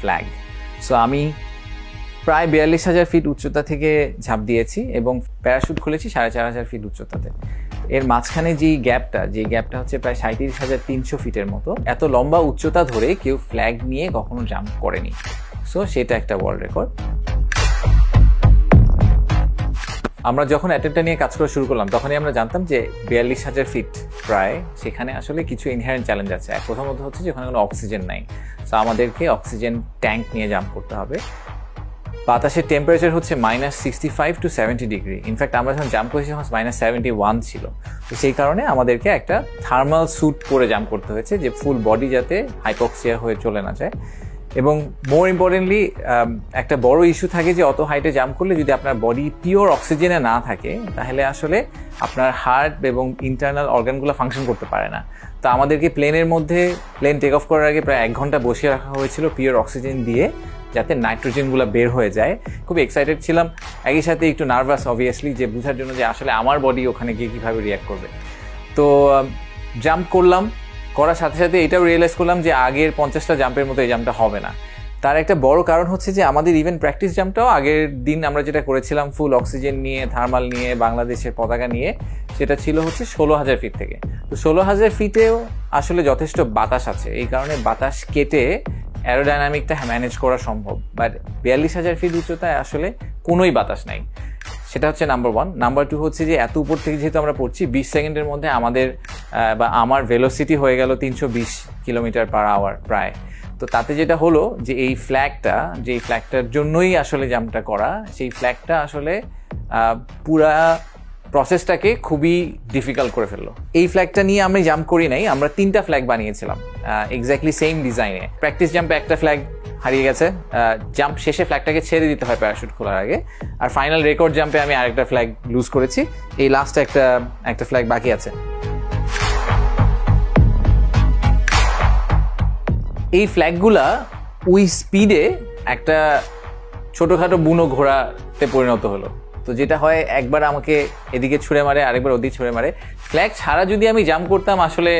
Flag. So আমি প্রায় 42,000 fit উচ্চতা থেকে ঝাঁপ দিয়েছি এবং প্যারাশুট খুলেছি 4,500 ফিট উচ্চতাতে। এর মাঝখানে যে গ্যাপটা হচ্ছে প্রায় 37,300 ফিটের মতো। এত লম্বা উচ্চতা ধরে কেউ ফ্ল্যাগ নিয়ে কখনো জাম্প করেনি। সো সেটা একটা ওয়ার্ল্ড রেকর্ড। আমরা যখন অ্যাটেম্পটা নিয়ে কাজ করা শুরু করলাম তখনই আমরা জানতাম যে 42,000 ফিট প্রায়, সেখানে আসলে কিছু ইনহেরেন্ট চ্যালেঞ্জ আছে। প্রথমত হচ্ছে যে ওখানে কোনো অক্সিজেন নাই। সো আমাদেরকে অক্সিজেন ট্যাঙ্ক নিয়ে জাম্প করতে হবে। বাতাসের টেম্পারেচার হচ্ছে -65 to 70 ডিগ্রি। ইনফ্যাক্ট আমরা যখন জাম্প করেছি তখন -71 ছিল। তো সেই কারণে আমাদেরকে একটা থার্মাল স্যুট পরে জাম্প করতে হয়েছে যে ফুল বডি যাতে হাইপক্সিয়া হয়ে চলে না যায়। এবং মোর ইম্পর্টেন্টলি একটা বড় ইস্যু থাকে যে অত হাইটে জাম্প করলে যদি আপনার বডি পিওর অক্সিজেনে না থাকে তাহলে আসলে আপনার হার্ট এবং ইন্টারনাল অর্গানগুলো ফাংশন করতে পারে না। তো আমাদেরকে প্লেন টেক অফ করার আগে প্রায় 1 ঘন্টা বসিয়ে রাখা হয়েছিল পিওর অক্সিজেন দিয়ে, যাতে নাইট্রোজেনগুলো বের হয়ে যায়। খুব এক্সাইটেড ছিলাম, একই সাথে একটু নার্ভাস অবভিয়াসলি, যে বোঝার জন্য যে আসলে আমার বডি ওখানে গিয়ে কীভাবে রিয়াক্ট করবে। তো জাম্প করার সাথে সাথে এটাও রিয়েলাইজ করলাম যে আগের 50টা জাম্পের মতো এই জাম্পটা হবে না। তার একটা বড় কারণ হচ্ছে যে আমাদের ইভেন প্র্যাকটিস জাম্পটাও আগের দিন আমরা যেটা করেছিলাম ফুল অক্সিজেন নিয়ে, থার্মাল নিয়ে, বাংলাদেশের পতাকা নিয়ে, সেটা ছিল হচ্ছে 16,000 ফিট থেকে। তো 16,000 ফিটেও আসলে যথেষ্ট বাতাস আছে, এই কারণে বাতাস কেটে অ্যারোডাইনামিকটা ম্যানেজ করা সম্ভব। বাট 42,000 ফিট উচ্চতায় আসলে কোনোই বাতাস নাই। সেটা হচ্ছে নাম্বার 1। নাম্বার 2 হচ্ছে যে এত উপর থেকে যেহেতু আমরা পড়ছি, 20 সেকেন্ডের মধ্যে আমার ভেলোসিটি হয়ে গেল 320 কিলোমিটার পার আওয়ার প্রায়। তো তাতে যেটা হলো যে এই ফ্ল্যাগটার জন্যই আসলে জাম্পটা করা, সেই ফ্ল্যাগটা আসলে পুরা প্রসেসটাকে খুবই ডিফিকাল্ট করে ফেললো। এই ফ্ল্যাগটা নিয়ে আমি জাম্প করি নাই, আমরা 3টা ফ্ল্যাগ বানিয়েছিলাম এক্স্যাক্টলি সেম ডিজাইনে। প্র্যাকটিস জাম্পে একটা ফ্ল্যাগ হারিয়ে গেছে, জাম্প শেষে ফ্ল্যাগটাকে ছেড়ে দিতে হয় প্যারাশুট খোলার আগে। আর ফাইনাল রেকর্ড জাম্পে আমি আরেকটা ফ্ল্যাগ লুজ করেছি, এই লাস্ট একটা ফ্ল্যাগ বাকি আছে। এই ফ্ল্যাগগুলা ওই স্পিডে একটা ছোটোখাটো বুনো ঘোড়াতে পরিণত হলো। তো যেটা হয়, একবার আমাকে এদিকে ছুঁড়ে মারে, আরেকবার ওদিকে ছুঁড়ে মারে। ফ্ল্যাগ ছাড়া যদি আমি জাম্প করতাম আসলে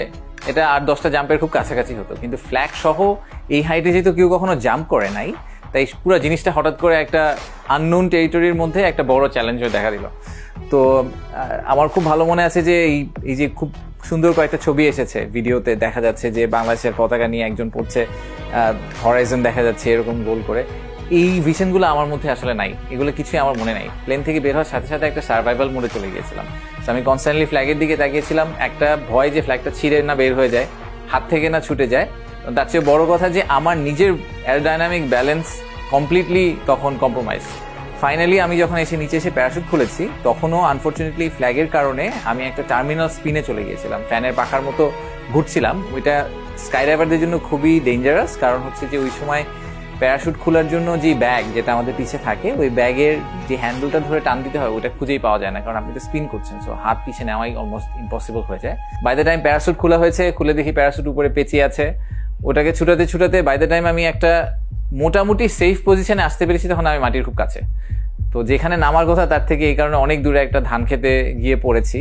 এটা 8-10টা জাম্পের খুব কাছাকাছি হতো, কিন্তু ফ্ল্যাগ সহ এই হাইটে যেহেতু কেউ কখনো জাম্প করে নাই, তাই পুরো জিনিসটা হঠাৎ করে একটা আননোন টেরিটরির মধ্যে একটা বড় চ্যালেঞ্জ হয়ে দেখা দিল। তো আমার খুব ভালো মনে আছে যে এই যে খুব সুন্দর কয়েকটা ছবি এসেছে ভিডিওতে, দেখা যাচ্ছে যে বাংলাদেশের পতাকা নিয়ে একজন পড়ছে, হরাইজন দেখা যাচ্ছে এরকম গোল করে। এই ভিশনগুলো আমার মধ্যে আসলে নাই, এগুলো কিছুই আমার মনে নাই। প্লেন থেকে বের হওয়ার সাথে সাথে একটা সার্ভাইভাল মোডে চলে গিয়েছিলাম। আমি কনস্ট্যান্টলি ফ্ল্যাগের দিকে তাকিয়েছিলাম, একটা ভয় যে ফ্ল্যাগটা ছিঁড়ে না বের হয়ে যায়, হাত থেকে না ছুটে যায়। তার চেয়ে বড় কথা যে আমার নিজের অ্যারোডাইনামিক ব্যালেন্স কমপ্লিটলি তখন কম্প্রোমাইজ। ফাইনালি আমি যখন নিচে এসে প্যারাশুট খুলেছি, তখনও আনফর্চুনেটলি ফ্ল্যাগের কারণে আমি একটা টার্মিনাল স্পিনে চলে গিয়েছিলাম, ফ্যানের পাখার মতো ঘুরছিলাম। ওইটা স্কাইডাইভারদের জন্য খুবই ডেঞ্জারাস, কারণ হচ্ছে যে ওই সময় প্যারাশুট খোলার জন্য যে ব্যাগ যেটা আমাদের পিছে থাকে, ওই ব্যাগের যে হ্যান্ডেলটা ধরে টান দিতে হয় ওটা খুঁজেই পাওয়া যায় না, কারণ আপনি তো স্পিন করছেন। সো হাত পিছে নেওয়াই অলমোস্ট ইম্পসিবল হয়ে যায়। বাই দ্য টাইম প্যারাশুট খোলা হয়েছে, খুলে দেখি প্যারাশুট উপরে পেঁচিয়ে আছে। ওটাকে ছুটাতে বাই দ্য টাইম আমি একটা মোটামুটি সেফ পজিশনে আসতে পেরেছি, তখন আমি মাটির খুব কাছে। তো যেখানে নামার কথা তার থেকে এই কারণে অনেক দূরে একটা ধান খেতে গিয়ে পড়েছি।